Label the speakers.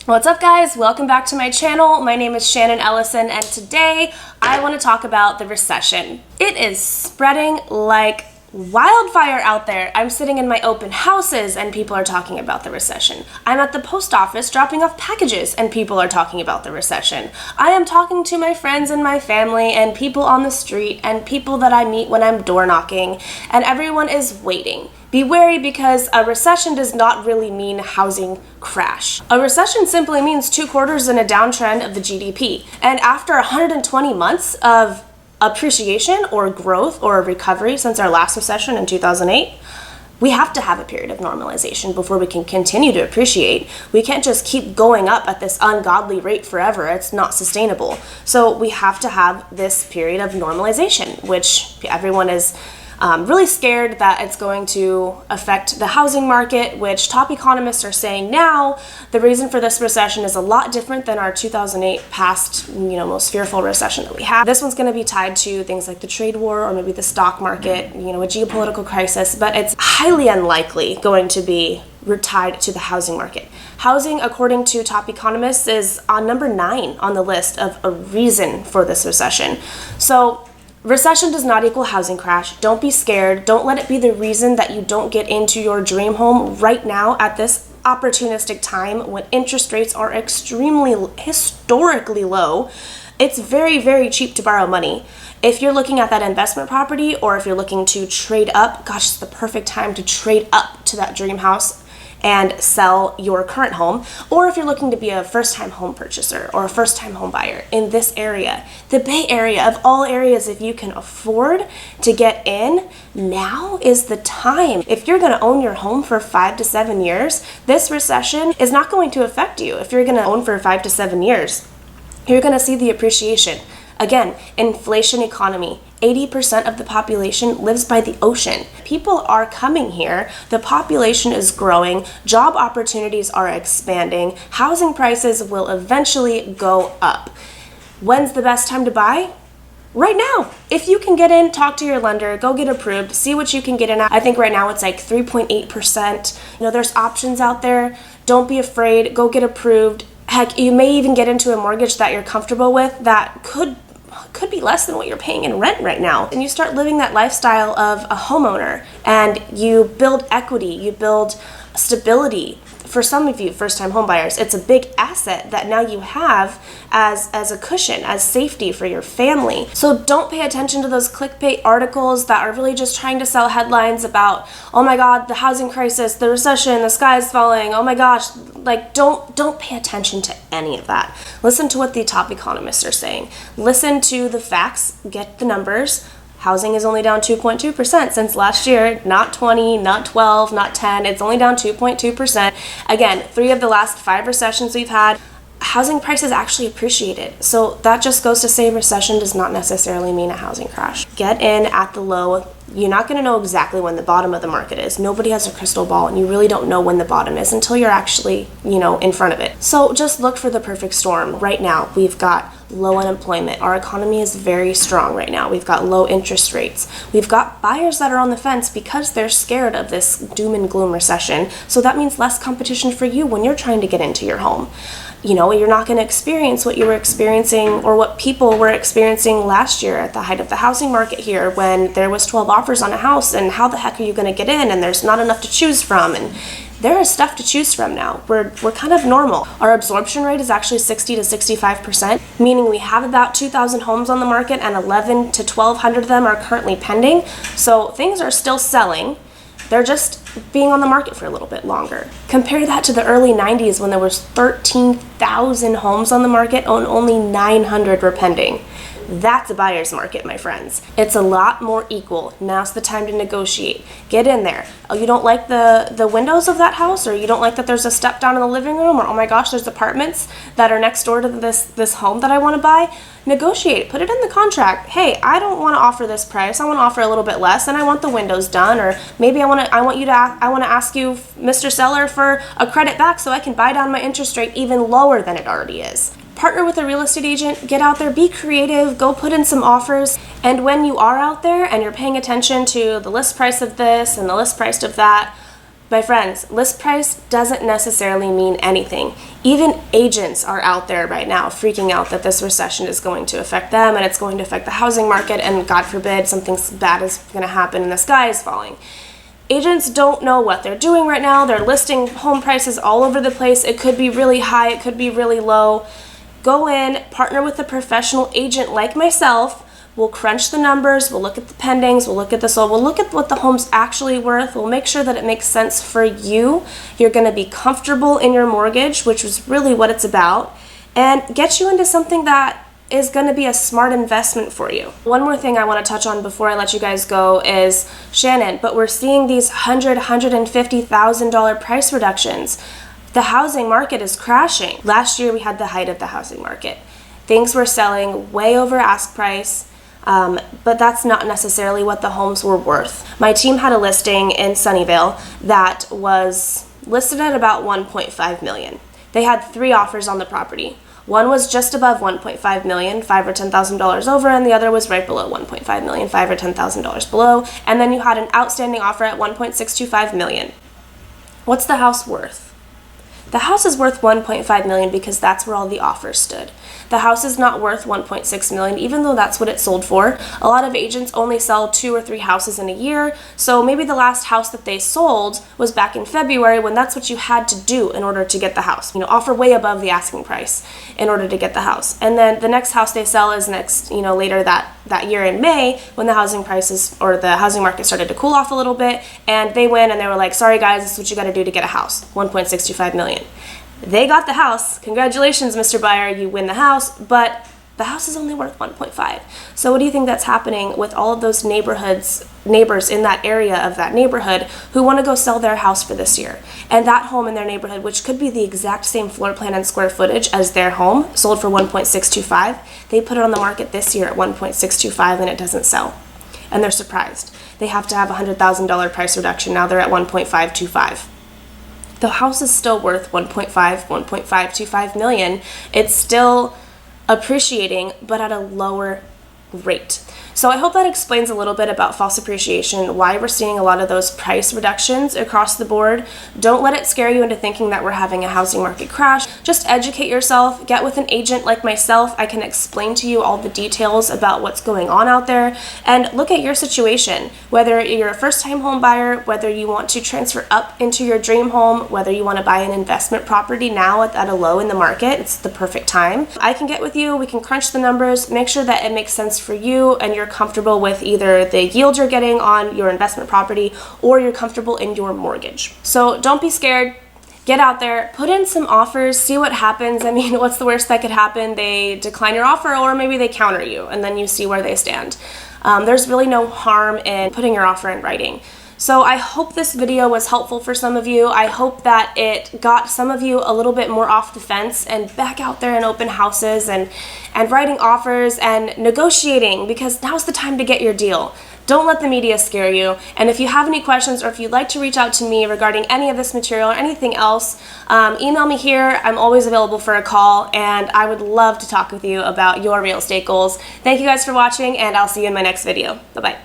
Speaker 1: What's up, guys? Welcome back to my channel. My name is Shannon Ellison, and today I want to talk about the recession. It is spreading like wildfire out there. I'm sitting in my open houses and people are talking about the recession. I'm at the post office dropping off packages and people are talking about the recession. I am talking to my friends and my family and people on the street and people that I meet when I'm door knocking, and everyone is waiting. Be wary, because a recession does not really mean housing crash. A recession simply means 2 quarters in a downtrend of the GDP. And after 120 months of appreciation or growth or recovery since our last recession in 2008, we have to have a period of normalization before we can continue to appreciate. We can't just keep going up at this ungodly rate forever. It's not sustainable. So we have to have this period of normalization, which everyone is really scared that it's going to affect the housing market, which top economists are saying now the reason for this recession is a lot different than our 2008 past, most fearful recession that we had. This one's going to be tied to things like the trade war or maybe the stock market, a geopolitical crisis, but it's highly unlikely going to be tied to the housing market. Housing, according to top economists, is on number 9 on the list of a reason for this recession. So recession does not equal housing crash. Don't be scared. Don't let it be the reason that you don't get into your dream home right now at this opportunistic time when interest rates are historically low. It's very, very cheap to borrow money. If you're looking at that investment property or if you're looking to trade up, gosh, it's the perfect time to trade up to that dream house and sell your current home. Or if you're looking to be a first-time home purchaser or a first-time home buyer in this area, the Bay Area, of all areas, if you can afford to get in, now is the time. If you're gonna own your home for 5 to 7 years, this recession is not going to affect you. If you're gonna own for 5 to 7 years, you're gonna see the appreciation. Again, inflation economy. 80% of the population lives by the ocean. People are coming here. The population is growing. Job opportunities are expanding. Housing prices will eventually go up. When's the best time to buy? Right now. If you can get in, talk to your lender, go get approved, see what you can get in at. I think right now it's like 3.8%. There's options out there. Don't be afraid. Go get approved. Heck, you may even get into a mortgage that you're comfortable with that could be less than what you're paying in rent right now. And you start living that lifestyle of a homeowner, and you build equity, you build stability. For some of you first-time homebuyers, it's a big asset that now you have as a cushion, as safety for your family. So don't pay attention to those clickbait articles that are really just trying to sell headlines about, oh my God, the housing crisis, the recession, the sky is falling, oh my gosh. Don't pay attention to any of that. Listen to what the top economists are saying. Listen to the facts, get the numbers. Housing is only down 2.2% since last year, not 20, not 12, not 10. It's only down 2.2%. Again, 3 of the last 5 recessions we've had, housing prices actually appreciated. So that just goes to say recession does not necessarily mean a housing crash. Get in at the low. You're not going to know exactly when the bottom of the market is. Nobody has a crystal ball, and you really don't know when the bottom is until you're actually, in front of it. So just look for the perfect storm. Right now, we've got low unemployment. Our economy is very strong right now. We've got low interest rates. We've got buyers that are on the fence because they're scared of this doom and gloom recession. So that means less competition for you when you're trying to get into your home. You're not going to experience what you were experiencing or what people were experiencing last year at the height of the housing market here, when there was 12 offers on a house, and how the heck are you going to get in, and there's not enough to choose from, and there is stuff to choose from now. We're kind of normal. Our absorption rate is actually 60 to 65%, meaning we have about 2,000 homes on the market and 1,100 to 1,200 of them are currently pending. So things are still selling. They're just being on the market for a little bit longer. Compare that to the early 90s when there was 13,000 homes on the market and only 900 were pending. That's a buyer's market, my friends. It's a lot more equal. Now's the time to negotiate. Get in there. Oh, you don't like the windows of that house, or you don't like that there's a step down in the living room, or oh my gosh, there's apartments that are next door to this home that I want to buy? Negotiate. Put it in the contract. Hey, I don't want to offer this price. I want to offer a little bit less, and I want the windows done, or maybe I want to ask you, Mr. Seller, for a credit back so I can buy down my interest rate even lower than it already is. Partner with a real estate agent, get out there, be creative, go put in some offers. And when you are out there and you're paying attention to the list price of this and the list price of that, My friends, list price doesn't necessarily mean anything. Even agents are out there right now freaking out that this recession is going to affect them and it's going to affect the housing market, and God forbid something bad is going to happen and the sky is falling. Agents don't know what they're doing right now. They're listing home prices all over the place. It could be really high, it could be really low. Go in, partner with a professional agent like myself. We'll crunch the numbers, we'll look at the pendings, we'll look at the sold, we'll look at what the home's actually worth, we'll make sure that it makes sense for you. You're going to be comfortable in your mortgage, which is really what it's about, and get you into something that is going to be a smart investment for you. One more thing I want to touch on before I let you guys go is, Shannon, but we're seeing these $150,000 price reductions. The housing market is crashing. Last year we had the height of the housing market. Things were selling way over ask price. But that's not necessarily what the homes were worth. My team had a listing in Sunnyvale that was listed at about $1.5 million. They had 3 offers on the property. One was just above $1.5 million, $5,000 or $10,000 over, and the other was right below $1.5 million, $5,000 or $10,000 below. And then you had an outstanding offer at $1.625 million. What's the house worth? The house is worth $1.5 million because that's where all the offers stood. The house is not worth $1.6 million, even though that's what it sold for. A lot of agents only sell 2 or 3 houses in a year, so maybe the last house that they sold was back in February, when that's what you had to do in order to get the house. Offer way above the asking price in order to get the house. And then the next house they sell is later that year in May, when the housing prices or the housing market started to cool off a little bit, and they went and they were like, sorry guys, this is what you got to do to get a house, $1.625 million. They got the house. Congratulations, Mr. Buyer, you win the house, but the house is only worth 1.5. So what do you think that's happening with all of those neighbors in that area of that neighborhood who want to go sell their house for this year? And that home in their neighborhood, which could be the exact same floor plan and square footage as their home, sold for 1.625. They put it on the market this year at 1.625 and it doesn't sell. And they're surprised. They have to have a $100,000 price reduction. Now they're at 1.525. The house is still worth 1.525 million. It's still appreciating, but at a lower rate. So I hope that explains a little bit about false appreciation, why we're seeing a lot of those price reductions across the board. Don't let it scare you into thinking that we're having a housing market crash. Just educate yourself, get with an agent like myself. I can explain to you all the details about what's going on out there, and look at your situation. Whether you're a first-time home buyer, whether you want to transfer up into your dream home, whether you want to buy an investment property now at a low in the market, it's the perfect time. I can get with you, we can crunch the numbers, make sure that it makes sense for you and you're comfortable with either the yield you're getting on your investment property or you're comfortable in your mortgage. So don't be scared. Get out there, put in some offers, see what happens. I mean, what's the worst that could happen? They decline your offer, or maybe they counter you, and then you see where they stand. There's really no harm in putting your offer in writing. So I hope this video was helpful for some of you. I hope that it got some of you a little bit more off the fence and back out there in open houses and writing offers and negotiating, because now's the time to get your deal. Don't let the media scare you. And if you have any questions, or if you'd like to reach out to me regarding any of this material or anything else, email me here. I'm always available for a call, and I would love to talk with you about your real estate goals. Thank you guys for watching, and I'll see you in my next video. Bye-bye.